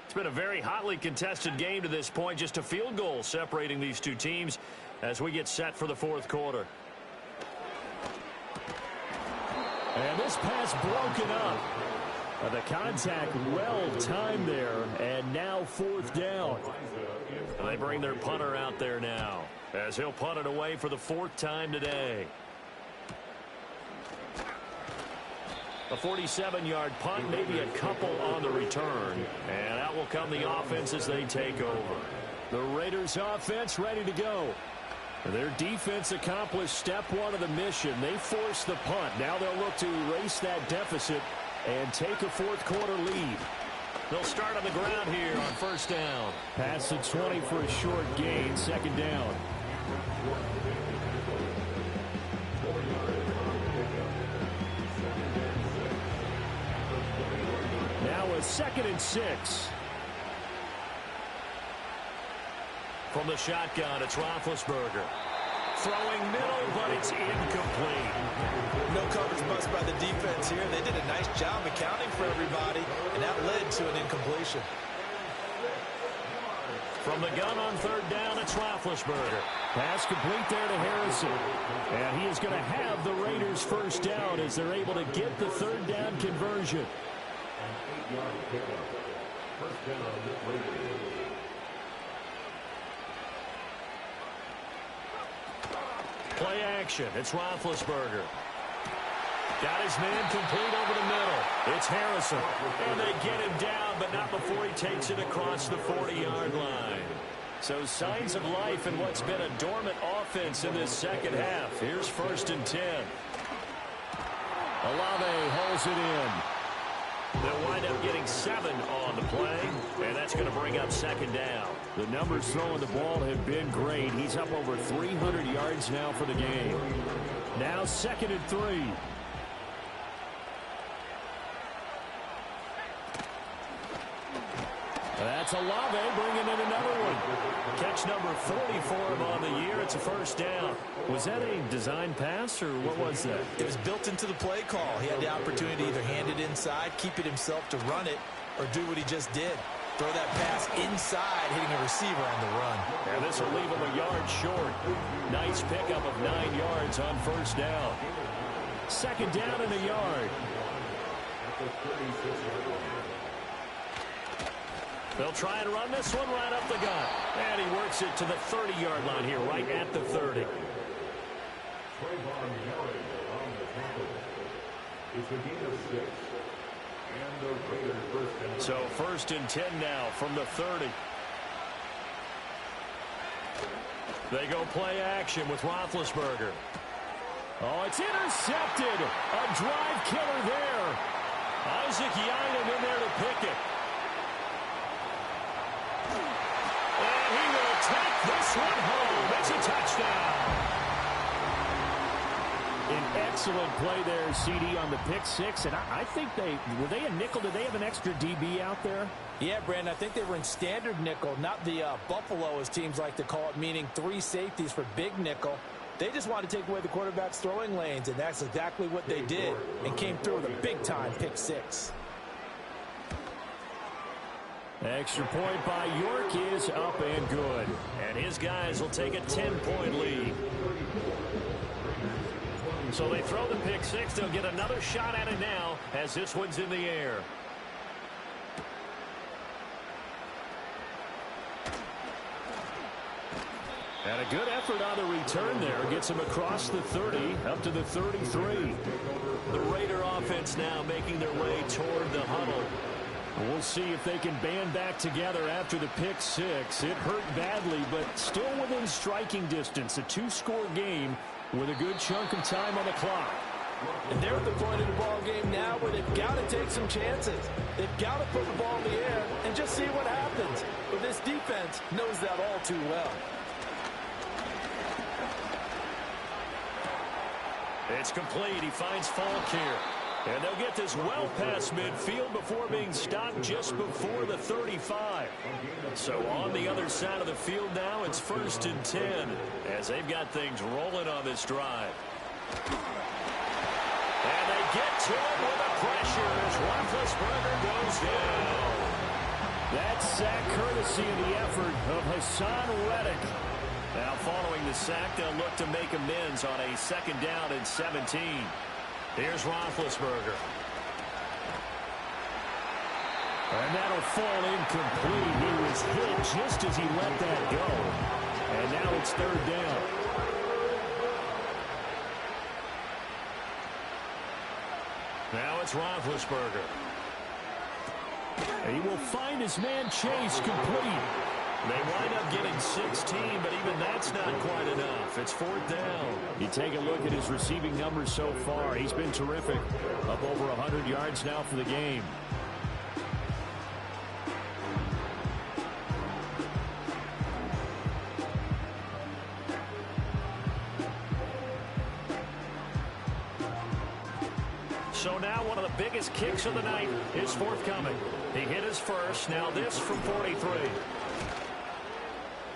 It's been a very hotly contested game to this point. Just a field goal separating these two teams as we get set for the 4th quarter. And this pass broken up. The contact well timed there, and now 4th down. And they bring their punter out there now as he'll punt it away for the 4th time today. A 47-yard punt, maybe a couple on the return. And out will come the offense as they take over. The Raiders offense ready to go. Their defense accomplished step 1 of the mission. They forced the punt. Now they'll look to erase that deficit and take a 4th quarter lead. They'll start on the ground here on 1st down. Past the 20 for a short gain. 2nd down. Now a 2nd and 6. From the shotgun, it's Roethlisberger. Throwing middle, but it's incomplete. No coverage bust by the defense here. They did a nice job accounting for everybody, and that led to an incompletion. From the gun on 3rd down, it's Roethlisberger. Pass complete there to Harrison. And he is going to have the Raiders 1st down as they're able to get the 3rd down conversion. Play action. It's Roethlisberger. Got his man complete over the middle. It's Harrison. And they get him down, but not before he takes it across the 40-yard line. So signs of life in what's been a dormant offense in this 2nd half. Here's 1st and 10. Olave holds it in. They'll wind up getting 7 on the play, and that's going to bring up 2nd down. The numbers throwing the ball have been great. He's up over 300 yards now for the game. Now 2nd and 3. That's Olave bringing in another one. Catch number 40 for him on the year. It's a 1st down. Was that a design pass, or what was that? It was built into the play call. He had the opportunity to either hand it inside, keep it himself to run it, or do what he just did. Throw that pass inside, hitting a receiver on the run. And this will leave him a yard short. Nice pickup of 9 yards on 1st down. 2nd down and a yard. They'll try and run this one right up the gut. And he works it to the 30-yard line here, right at the 30. So 1st and 10 now from the 30. They go play action with Roethlisberger. Oh, it's intercepted. A drive killer there. Isaac Yianum in there to pick it. And he will take this one home. It's a touchdown. An excellent play there, CD, on the pick 6. And I think were they a nickel? Did they have an extra DB out there? Yeah, Brandon, I think they were in standard nickel, not the Buffalo, as teams like to call it, meaning 3 safeties for big nickel. They just wanted to take away the quarterback's throwing lanes, and that's exactly what they did, and came through with a big-time pick 6. Extra point by York is up and good. And his guys will take a 10-point lead. So they throw the pick 6. They'll get another shot at it now as this one's in the air. And a good effort on the return there. Gets him across the 30, up to the 33. The Raider offense now making their way toward the huddle. We'll see if they can band back together after the pick 6. It hurt badly, but still within striking distance. A 2-score game with a good chunk of time on the clock. And they're at the point of the ball game now where they've got to take some chances. They've got to put the ball in the air and just see what happens. But this defense knows that all too well. It's complete. He finds Falk here. And they'll get this well past midfield before being stopped just before the 35. So on the other side of the field now, it's 1st and 10 as they've got things rolling on this drive. And they get to it with the pressure as Roethlisberger goes down. That sack courtesy of the effort of Hassan Reddick. Now following the sack, they'll look to make amends on a 2nd down and 17. Here's Roethlisberger. And that'll fall incomplete. He was hit just as he let that go. And now it's 3rd down. Now it's Roethlisberger. And he will find his man Chase complete. They wind up getting 16, but even that's not quite enough. It's 4th down. You take a look at his receiving numbers so far. He's been terrific. Up over 100 yards now for the game. So now one of the biggest kicks of the night is forthcoming. He hit his first. Now this from 43.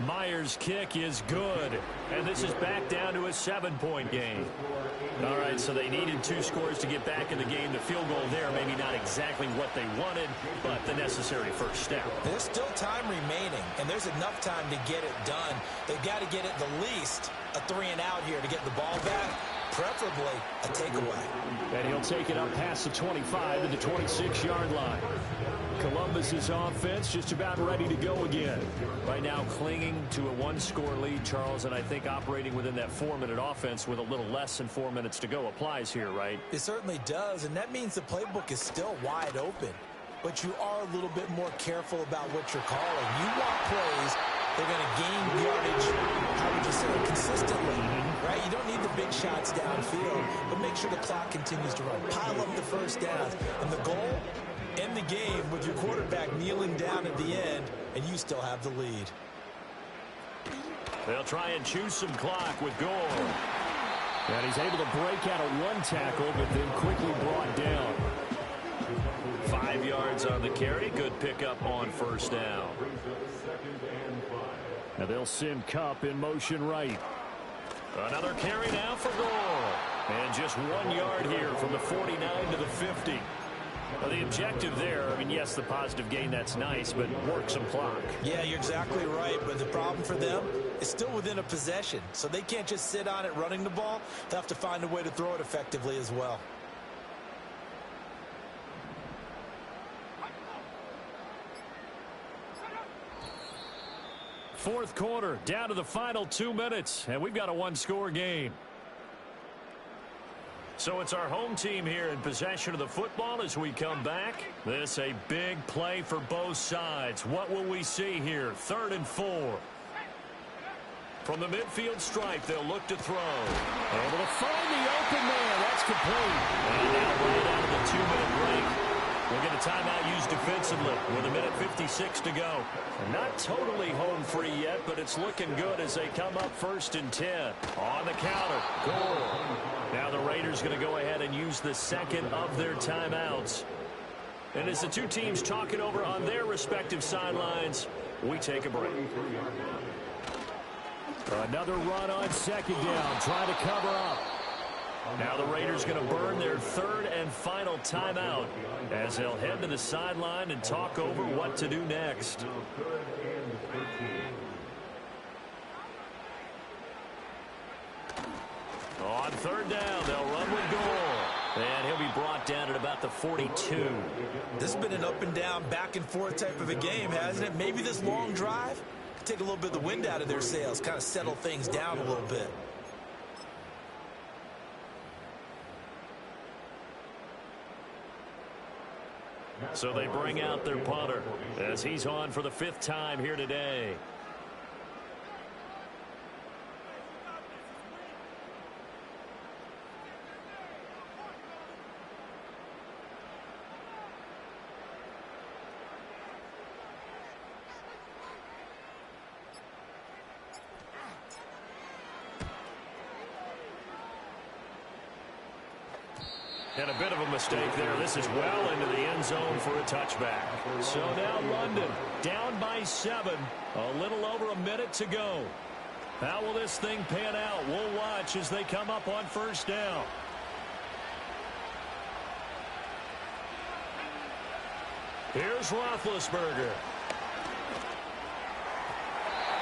Myers' kick is good, and this is back down to a 7-point game. All right, so they needed 2 scores to get back in the game. The field goal there, maybe not exactly what they wanted, but the necessary first step. There's still time remaining, and there's enough time to get it done. They've got to get it the least a 3-and-out here to get the ball back, preferably a takeaway. And he'll take it up past the 25 to the 26-yard line. Columbus's offense just about ready to go again. Right now clinging to a 1-score lead, Charles, and I think operating within that 4-minute offense with a little less than 4 minutes to go applies here, right? It certainly does, and that means the playbook is still wide open. But you are a little bit more careful about what you're calling. You want plays they're going to gain yardage, how would you say, consistently, right? You don't need the big shots downfield, but make sure the clock continues to run. Pile up the first downs. And the goal, end the game with your quarterback kneeling down at the end, and you still have the lead. They'll try and choose some clock with Gore. And he's able to break out of 1 tackle, but then quickly brought down. 5 yards on the carry. Good pickup on first down. Now they'll send Kupp in motion right. Another carry now for Gore. And just 1 yard here from the 49 to the 50. Well, the objective there, I mean, yes, the positive gain, that's nice, but work some clock. Yeah, you're exactly right, but the problem for them is still within a possession, so they can't just sit on it running the ball. They'll have to find a way to throw it effectively as well. Fourth quarter, down to the final 2 minutes, and we've got a 1-score game. So it's our home team here in possession of the football as we come back. This a big play for both sides. What will we see here? 3rd and 4. From the midfield stripe, they'll look to throw. Able to find the open man. That's complete. And now right out of the 2-minute break. We'll get a timeout used defensively with 1:56 to go. Not totally home free yet, but it's looking good as they come up 1st and 10. On the counter, Gore. Now the Raiders going to go ahead and use the second of their timeouts. And as the two teams talk it over on their respective sidelines, we take a break. Another run on 2nd down, trying to cover up. Now the Raiders going to burn their 3rd and final timeout as they'll head to the sideline and talk over what to do next. On 3rd down, they'll run with Gore. And he'll be brought down at about the 42. This has been an up and down, back and forth type of a game, hasn't it? Maybe this long drive could take a little bit of the wind out of their sails, kind of settle things down a little bit. So they bring out their punter as he's on for the 5th time here today. And a bit of a mistake there. This is well into the end zone for a touchback. So now London down by 7. A little over a minute to go. How will this thing pan out? We'll watch as they come up on first down. Here's Roethlisberger.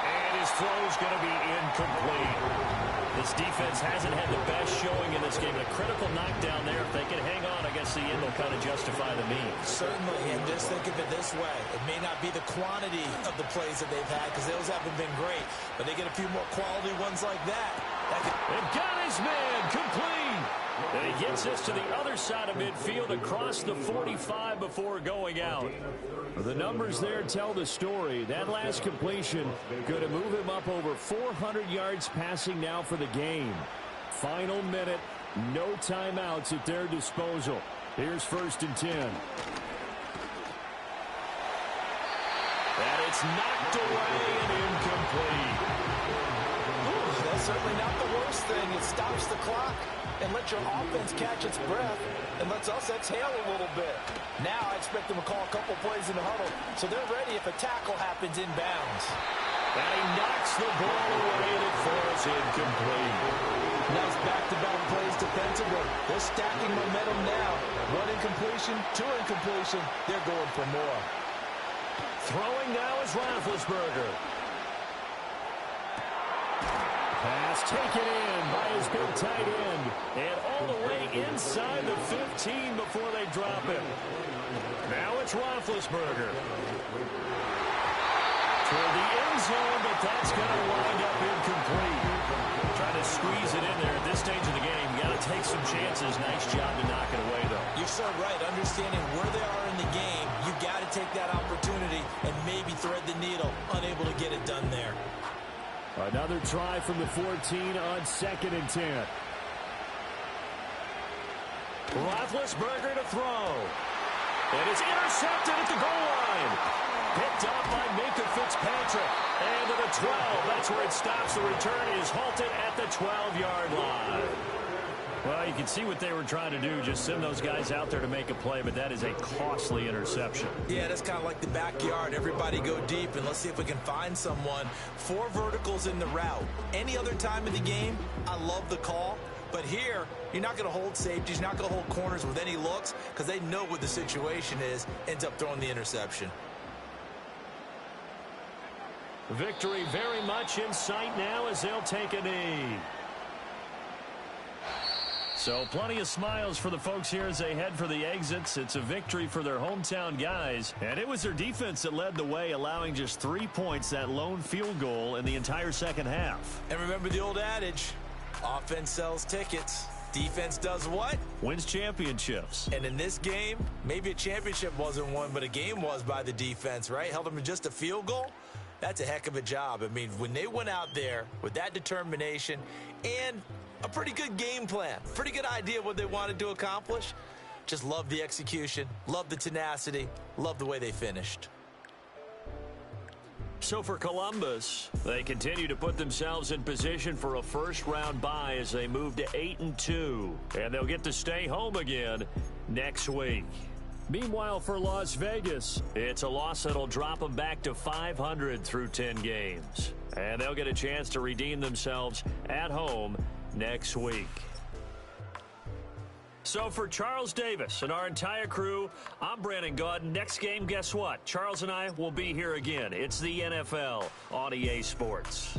And his throw's going to be incomplete. This defense hasn't had the best showing in this game. A critical knockdown there. If they can hang on, I guess the end will kind of justify the means. Certainly, and just think of it this way. It may not be the quantity of the plays that they've had because those haven't been great, but they get a few more quality ones like that. And got his man complete. And he gets us to the other side of midfield across the 45 before going out. The numbers there tell the story. That last completion going to move him up over 400 yards passing now for the game. Final minute, no timeouts at their disposal. Here's 1st and 10. And it's knocked away and incomplete. Ooh, that's certainly not the worst thing. It stops the clock and lets your offense catch its breath and lets us exhale a little bit. Now I expect them to call a couple plays in the huddle so they're ready if a tackle happens inbounds. And he knocks the ball away and it falls incomplete. Nice back-to-back plays defensively. They're stacking momentum now. 1 incompletion, 2 incompletion. They're going for more. Throwing now is Roethlisberger. Pass taken in by his big tight end. And all the way inside the 15 before they drop him. Now it's Roethlisberger. Toward the end zone, but that's going to wind up incomplete. Trying to squeeze it in there at this stage of the game. You got to take some chances. Nice job to knock it away, though. You're so right. Understanding where they are in the game, you got to take that opportunity and maybe thread the needle. Unable to get it done there. Another try from the 14 on 2nd and 10. Roethlisberger to throw. And it's intercepted at the goal line. Picked up by Minka Fitzpatrick. And to the 12. That's where it stops. The return is halted at the 12-yard line. Well, you can see what they were trying to do. Just send those guys out there to make a play, but that is a costly interception. Yeah, that's kind of like the backyard. Everybody go deep, and let's see if we can find someone. 4 verticals in the route. Any other time in the game, I love the call. But here, you're not going to hold safeties. You're not going to hold corners with any looks because they know what the situation is. Ends up throwing the interception. Victory very much in sight now as they'll take a knee. So plenty of smiles for the folks here as they head for the exits. It's a victory for their hometown guys. And it was their defense that led the way, allowing just 3 points, that lone field goal in the entire second half. And remember the old adage, offense sells tickets. Defense does what? Wins championships. And in this game, maybe a championship wasn't won, but a game was by the defense, right? Held them to just a field goal. That's a heck of a job. I mean, when they went out there with that determination and a pretty good game plan, pretty good idea what they wanted to accomplish, just love the execution, love the tenacity, love the way they finished. So for Columbus, they continue to put themselves in position for a first-round bye as they move to 8-2. And they'll get to stay home again next week. Meanwhile, for Las Vegas, it's a loss that'll drop them back to 500 through 10 games. And they'll get a chance to redeem themselves at home next week. So for Charles Davis and our entire crew, I'm Brandon Gaudin. Next game, guess what? Charles and I will be here again. It's the NFL on EA Sports.